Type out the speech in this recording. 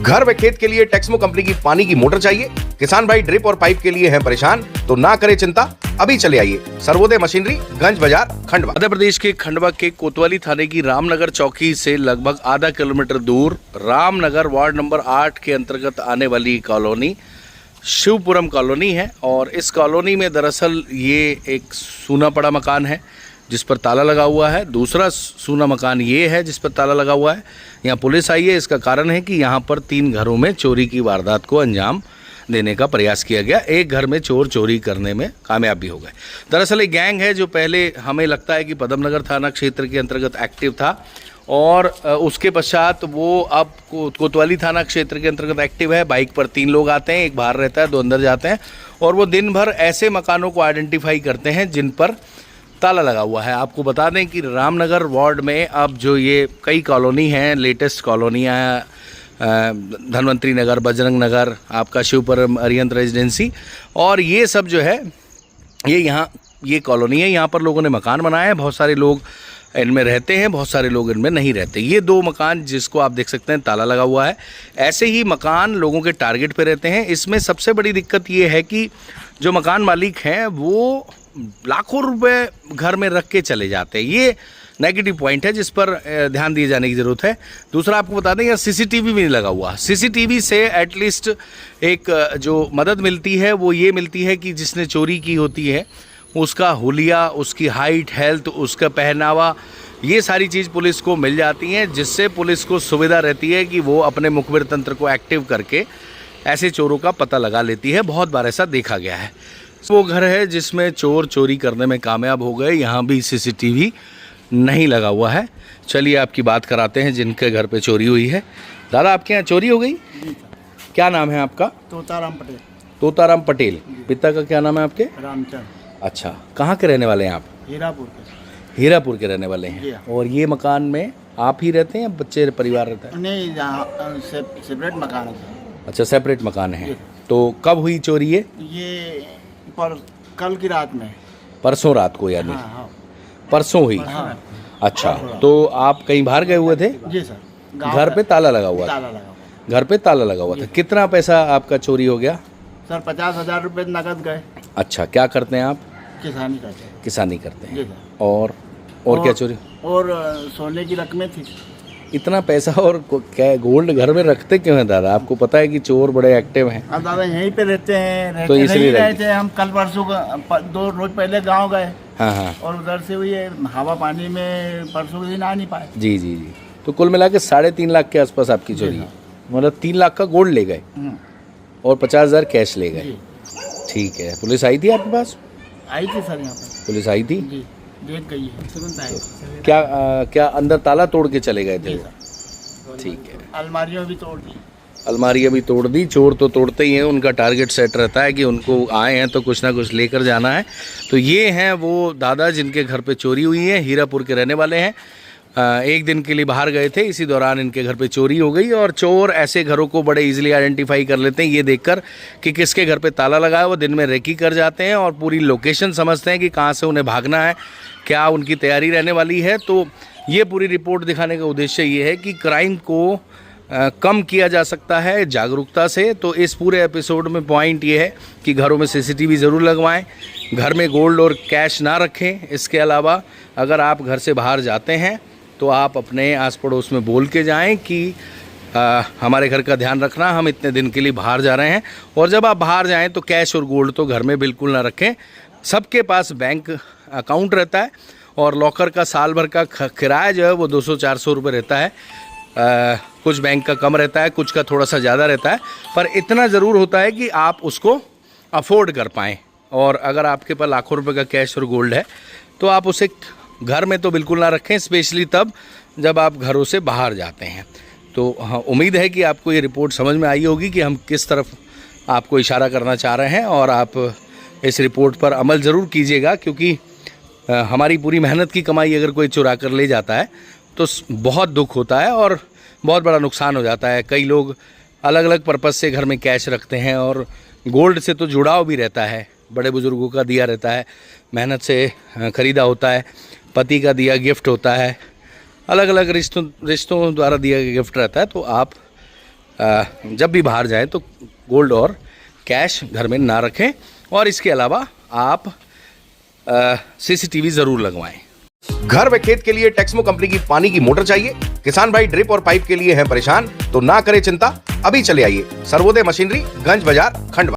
घर व खेत के लिए टेक्समो कंपनी की पानी की मोटर चाहिए? किसान भाई ड्रिप और पाइप के लिए हैं परेशान? तो ना करें चिंता, अभी चले आइए सर्वोदय मशीनरी, गंज बाजार, खंडवा। मध्य प्रदेश के खंडवा के कोतवाली थाने की रामनगर चौकी से लगभग आधा किलोमीटर दूर रामनगर वार्ड नंबर 8 के अंतर्गत आने वाली कॉलोनी शिवपुरम कॉलोनी है। और इस कॉलोनी में दरअसल ये एक सूना पड़ा मकान है जिस पर ताला लगा हुआ है। दूसरा सूना मकान ये है जिस पर ताला लगा हुआ है। यहाँ पुलिस आई है। इसका कारण है कि यहाँ पर 3 घरों में चोरी की वारदात को अंजाम देने का प्रयास किया गया। एक घर में चोर चोरी करने में कामयाब भी हो गए। दरअसल एक गैंग है जो पहले हमें लगता है कि पद्मनगर थाना क्षेत्र के अंतर्गत एक्टिव था और उसके पश्चात वो अब कोतवाली थाना क्षेत्र के अंतर्गत एक्टिव है। बाइक पर 3 लोग आते हैं, एक बाहर रहता है, 2 अंदर जाते हैं और वो दिन भर ऐसे मकानों को आइडेंटिफाई करते हैं जिन पर ताला लगा हुआ है। आपको बता दें कि रामनगर वार्ड में अब जो ये कई कॉलोनी हैं, लेटेस्ट कॉलोनियाँ हैं, धनवंतरी नगर, बजरंग नगर, आपका शिवपुरम अरिहंत रेजिडेंसी और ये सब जो है ये कॉलोनी है। यहाँ पर लोगों ने मकान बनाए हैं। बहुत सारे लोग इनमें रहते हैं, बहुत सारे लोग इनमें नहीं रहते। ये 2 मकान जिसको आप देख सकते हैं ताला लगा हुआ है, ऐसे ही मकान लोगों के टारगेट पे रहते हैं। इसमें सबसे बड़ी दिक्कत ये है कि जो मकान मालिक हैं वो लाखों रुपए घर में रख के चले जाते हैं। ये नेगेटिव पॉइंट है जिस पर ध्यान दिए जाने की ज़रूरत है। दूसरा आपको बता दें, यहाँ सीसीटीवी भी नहीं लगा हुआ। सीसीटीवी से एटलीस्ट एक जो मदद मिलती है वो ये मिलती है कि जिसने चोरी की होती है उसका हुलिया, उसकी हाइट, हेल्थ, उसका पहनावा, ये सारी चीज़ पुलिस को मिल जाती हैं, जिससे पुलिस को सुविधा रहती है कि वो अपने मुखबिर तंत्र को एक्टिव करके ऐसे चोरों का पता लगा लेती है। बहुत बार ऐसा देखा गया है। वो घर है जिसमें चोर चोरी करने में कामयाब हो गए। यहाँ भी सीसीटीवी नहीं लगा हुआ है। चलिए आपकी बात कराते हैं जिनके घर पे चोरी हुई है। दादा, आपके यहाँ चोरी हो गई? क्या नाम है आपका? तोताराम पटेल। तोताराम पटेल। पिता का क्या नाम है आपके? रामचंद। अच्छा, कहाँ के रहने वाले हैं आप? हीरापुर के। हीरापुर के रहने वाले हैं। और ये मकान में आप ही रहते हैं या बच्चे परिवार रहता है? नहीं, सेपरेट मकान है। अच्छा, सेपरेट मकान है। तो कब हुई चोरी है? ये कल की रात में। परसों रात को यानी? हाँ। परसों हुई? हाँ। अच्छा, तो आप कहीं बाहर गए हुए थे? जी सर। घर पे ताला लगा हुआ था? ताला लगा हुआ। घर पे ताला लगा हुआ था। कितना पैसा आपका चोरी हो गया? सर 50,000 रुपये नकद गए। अच्छा, क्या करते हैं आप? किसानी करते हैं। किसानी करते हैं। जी सर। और क्या चोरी? और सोने की रकमें थी। इतना पैसा और क्या गोल्ड घर में रखते क्यों हैं दादा? आपको पता है कि चोर बड़े एक्टिव हैं। अब दादा यहीं पे रहते हैं, तो इसलिए रहे थे। हम कल परसों 2 रोज पहले गांव गए। हाँ। और उधर से हुई हवा पानी में परसों के दिन आ नहीं पाए। जी। तो कुल मिला के 3.5 लाख के आसपास आपकी चोरी है। मतलब 3 लाख का गोल्ड ले गए और 50,000 कैश ले गए। ठीक है। पुलिस आई थी आपके पास? आई थी सर, यहाँ पर पुलिस आई थी? जी, देख गई है। तुरंत आई। क्या अंदर ताला तोड़ के चले गए थे? ठीक है। अलमारियाँ भी तोड़ दी। अलमारियाँ भी तोड़ दी। चोर तो तोड़ते ही हैं, उनका टारगेट सेट रहता है कि उनको आए हैं तो कुछ ना कुछ लेकर जाना है। तो ये हैं वो दादा जिनके घर पे चोरी हुई है। हीरापुर के रहने वाले हैं। एक दिन के लिए बाहर गए थे, इसी दौरान इनके घर पे चोरी हो गई। और चोर ऐसे घरों को बड़े इजीली आइडेंटिफाई कर लेते हैं ये देखकर कि किसके घर पे ताला लगा है। वो दिन में रेकी कर जाते हैं और पूरी लोकेशन समझते हैं कि कहाँ से उन्हें भागना है, क्या उनकी तैयारी रहने वाली है। तो ये पूरी रिपोर्ट दिखाने का उद्देश्य ये है कि क्राइम को कम किया जा सकता है जागरूकता से। तो इस पूरे एपिसोड में पॉइंट ये है कि घरों में सीसीटीवी ज़रूर लगवाएं, घर में गोल्ड और कैश ना रखें। इसके अलावा अगर आप घर से बाहर जाते हैं तो आप अपने आस पड़ोस में बोल के जाएं कि हमारे घर का ध्यान रखना, हम इतने दिन के लिए बाहर जा रहे हैं। और जब आप बाहर जाएं तो कैश और गोल्ड तो घर में बिल्कुल ना रखें। सबके पास बैंक अकाउंट रहता है और लॉकर का साल भर का किराया जो है वो 200-400 रुपये रहता है। कुछ बैंक का कम रहता है, कुछ का थोड़ा सा ज़्यादा रहता है, पर इतना ज़रूर होता है कि आप उसको अफोर्ड कर पाएँ। और अगर आपके पास लाखों रुपए का कैश और गोल्ड है तो आप उसे घर में तो बिल्कुल ना रखें, स्पेशली तब जब आप घरों से बाहर जाते हैं। तो हाँ, उम्मीद है कि आपको ये रिपोर्ट समझ में आई होगी कि हम किस तरफ आपको इशारा करना चाह रहे हैं। और आप इस रिपोर्ट पर अमल ज़रूर कीजिएगा, क्योंकि हमारी पूरी मेहनत की कमाई अगर कोई चुरा कर ले जाता है तो बहुत दुख होता है और बहुत बड़ा नुकसान हो जाता है। कई लोग अलग अलग पर्पज़ से घर में कैश रखते हैं और गोल्ड से तो जुड़ाव भी रहता है, बड़े बुज़ुर्गों का दिया रहता है, मेहनत से ख़रीदा होता है, पति का दिया गिफ्ट होता है, अलग अलग रिश्तों द्वारा दिया गया गिफ्ट रहता है। तो आप जब भी बाहर जाएं तो गोल्ड और कैश घर में ना रखें और इसके अलावा आप सीसीटीवी ज़रूर लगवाएं। घर व खेत के लिए टेक्समो कंपनी की पानी की मोटर चाहिए? किसान भाई ड्रिप और पाइप के लिए हैं परेशान? तो ना करें चिंता, अभी चले आइए सर्वोदय मशीनरी, गंज बाजार, खंडवा।